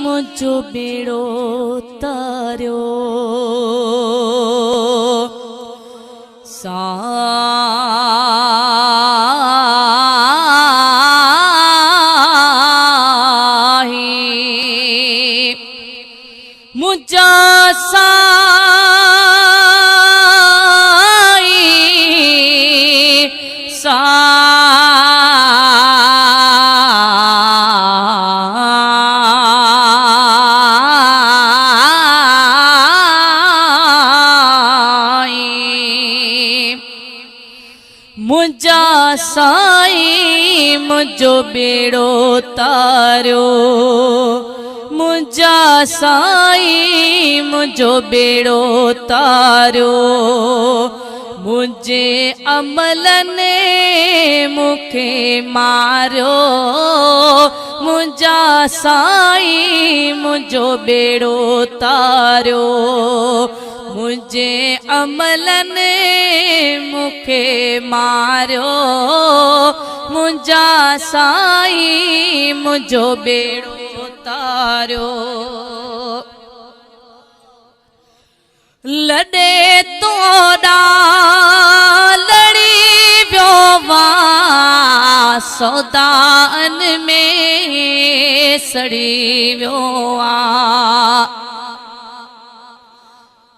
मुझो बेड़ो तारियो साही मुझा साई मुझा साई मुझो बेड़ो तारियो मुझा साई मुझो बेड़ो तारियो मुझे अमलने मुखे मारियो मुझा साई मुझो बेड़ो तारियो मुझे अमलने मुखे मारियो मुझा साई मुझो बेड़ो तारियो लड़े तोड़ा लड़ी वियो वा सौदान में सड़ी वियो आ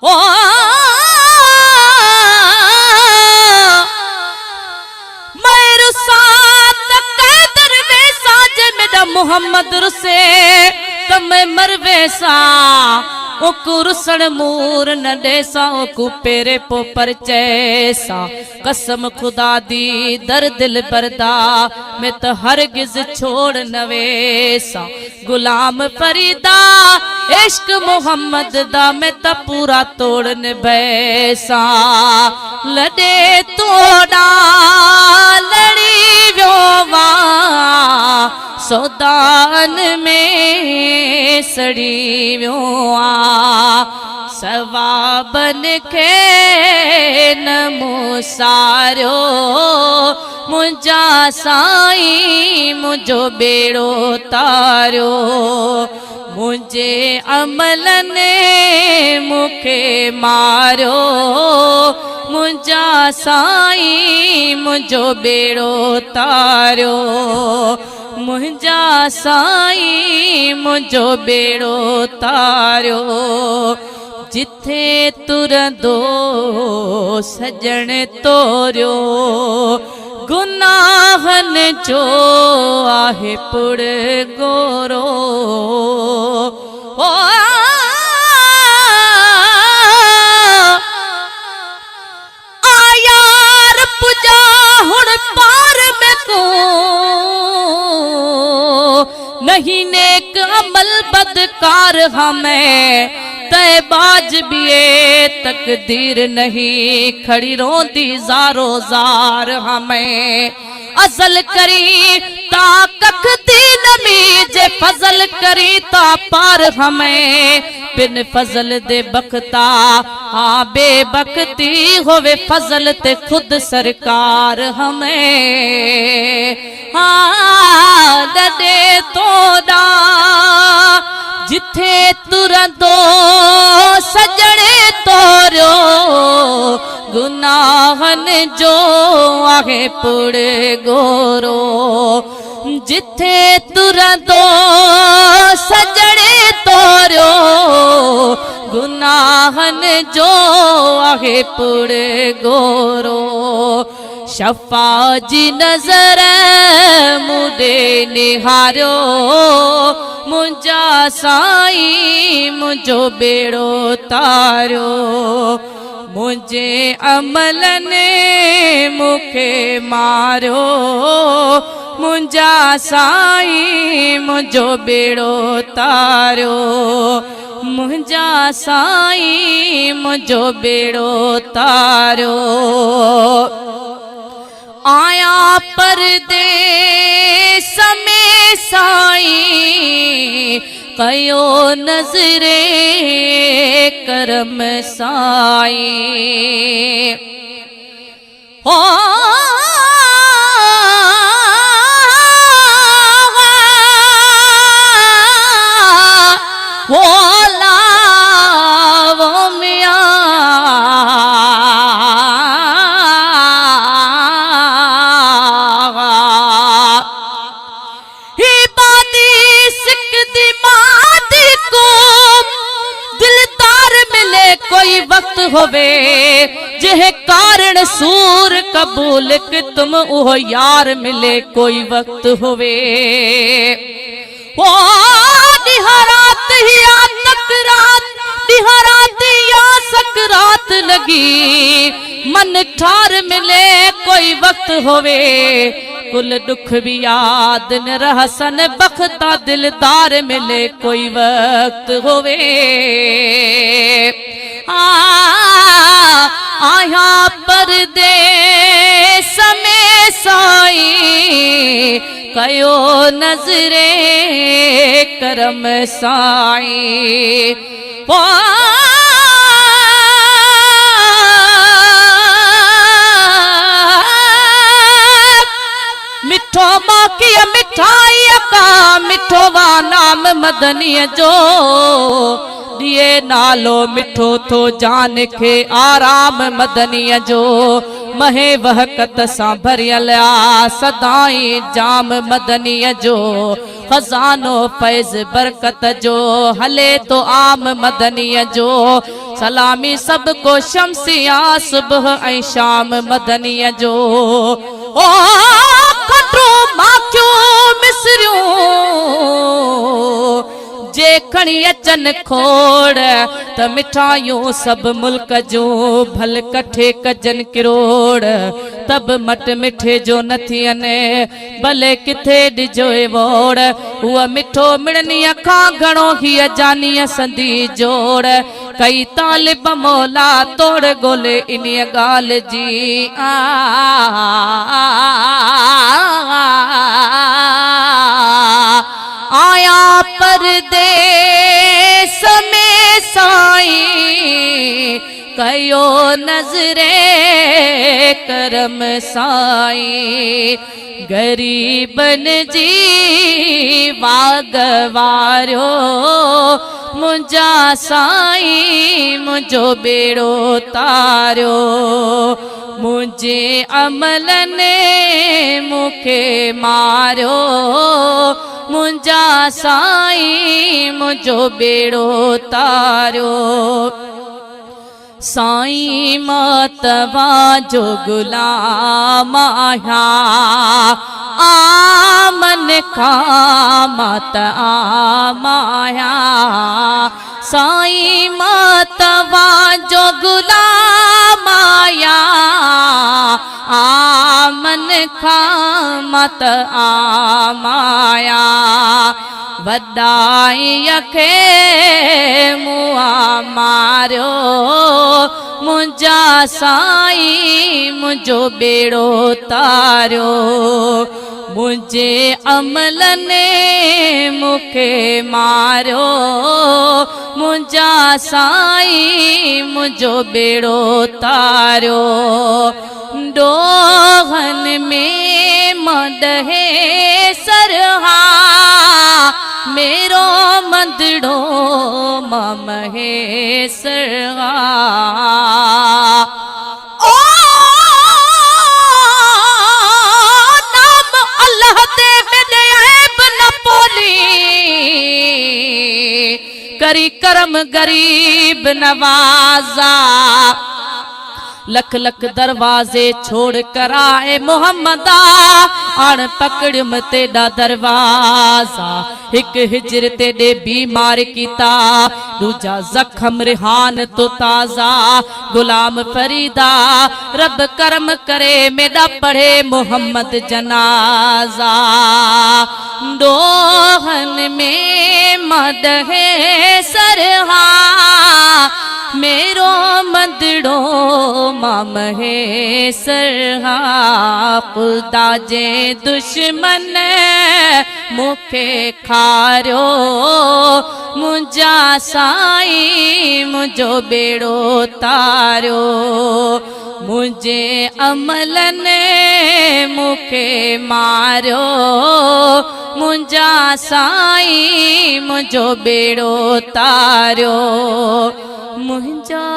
ओ मेरू साथ कैदर वैसा जे मेरा मोहम्मद रुसे तमे मरवेसा ओ कुरसण मूर न देसा ओ कुपेरे पो पर चैसा कसम खुदा दी दर दिल बरदा मैं तो हरगिज छोड़ नवेसा गुलाम फरीदा इश्क मोहम्मद दा मैं तो पूरा तोड़न बैसा लड़े तोड़ा लड़ी व्यो वा सौदान में सड़ी व्यो आ सवाबन के नमो सारियो मुझा साई मुझो बेड़ो तारियो मुझे अमलने मुखे मारियो मुझा साई मुझो बेड़ो तारियो मुझा साई मुझो बेड़ो तारियो जिथे तुरंदो सजण तोरियो गुनाहन जो आहे पुड़ गोरो ओ आयार पुजा हुण पार में को नहीं नेक अमल बदकार हमें तय बाज बिए तकदीर नहीं खड़ी रोंदी जारो जार हमें अजल करी ता कख दी नमी जे फजल करी ता पार हमें बिन फजल दे बखता हाँ बेबखती होवे फजल ते खुद सरकार हमें हाँ दे तोड़ा जिथे तुरंदो सजणे तोरियो गुनाहन जो आहे पुड़ गोरो जिथे तुरंदो सजणे तोरियो गुनाहन जो आहे पुड़ गोरो शफा जी नजर मुदे निहारियो मुझा साई मुझो बेड़ो तारियो मुझे अमलने मुखे मारियो मुझा साई मुझो बेड़ो तारियो मुझा साई मुझो बेड़ो तारियो आया परदेस में साई कयो नजरे करम साई हो होवे जिह कारण सूर कबूल कि तुम ओह यार मिले कोई वक्त होवे। ओ निहरात ही तकरात निहरात या सकरात लगी मन ठार मिले कोई वक्त होवे कुल दुख भी याद न रहसन बख्ता दिलदार मिले कोई वक्त होवे। आया परदेस में साईं कयो नजरे करम साईं। मिठो माकी मिठाई का मिठो वा नाम मदनी जो दिए नालो मिठो थो जान के आराम मदनी जो महे वहकत सां भरियल सदाई जाम मदनी जो खजानो फैज बरकत जो हले तो आम मदनी जो सलामी सबको शमसिया सुबह ऐं शाम मदनी जो। ओ खटो माखियो मिसरियूं जे खणी अचन खोड़ त मिठाइयूं सब मुल्क जो भल कठे कजन किरोड़ तब मट मिठे जो न थियनि भले किथे ॾिजो वोड़ उहा मिठो मिड़नीअ खां घणो हीअ जानीअ संदी जोड़ कई तालिब मौला तोड़ ॻोल्हे इन्हीअ ॻाल्हि जी आया परदेस में साईं कयो नजरे करम साईं। गरीबन जी वागवारियो मुंजा साईं मुंजो बेड़ो तारियो मुझे अमलन मुखे मारियो मुंजा साईं मुझो बेड़ो तारियो। साईं मतवा जो गुलाम आया आमन खां मत आमाया साईं मतवा जो गुलाम आया आमन खां मत आमाया वॾाई खे मुआ मारियो मुंजा साईं मुंजो बेड़ो तारियो मुझे अमलन मुखे मारियो मुंजा साईं मुंजो बेड़ो तारियो। डोहन में मडहे सरहा मेरो मंदड़ो ममहे सरहा ओ नाम अल्लाह दे मेरे ऐब न पोली करी करम गरीब नवाजा लख लख दरवाजे छोड़ कर आए मोहम्मदा आण पकड़ तेडा दरवाजा एक हिजर तेडे बीमार कीता दूजा जख्म रिहान तो ताजा गुलाम फरीदा रब करम करे मेरा पढ़े मोहम्मद जनाजा। दोहन में मदहे सरहा मेरो मंदड़ो ममहे सरहा खुदा जे दुश्मन मुखे खारियो मुंजा साईं मुंजो बेड़ो तारियो मुझे अमलन मुखे मारियो मुंजा साईं मुंजो बेड़ो तारियो मुंजा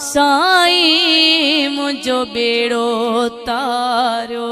साईं मुंजो बेड़ो तारियो।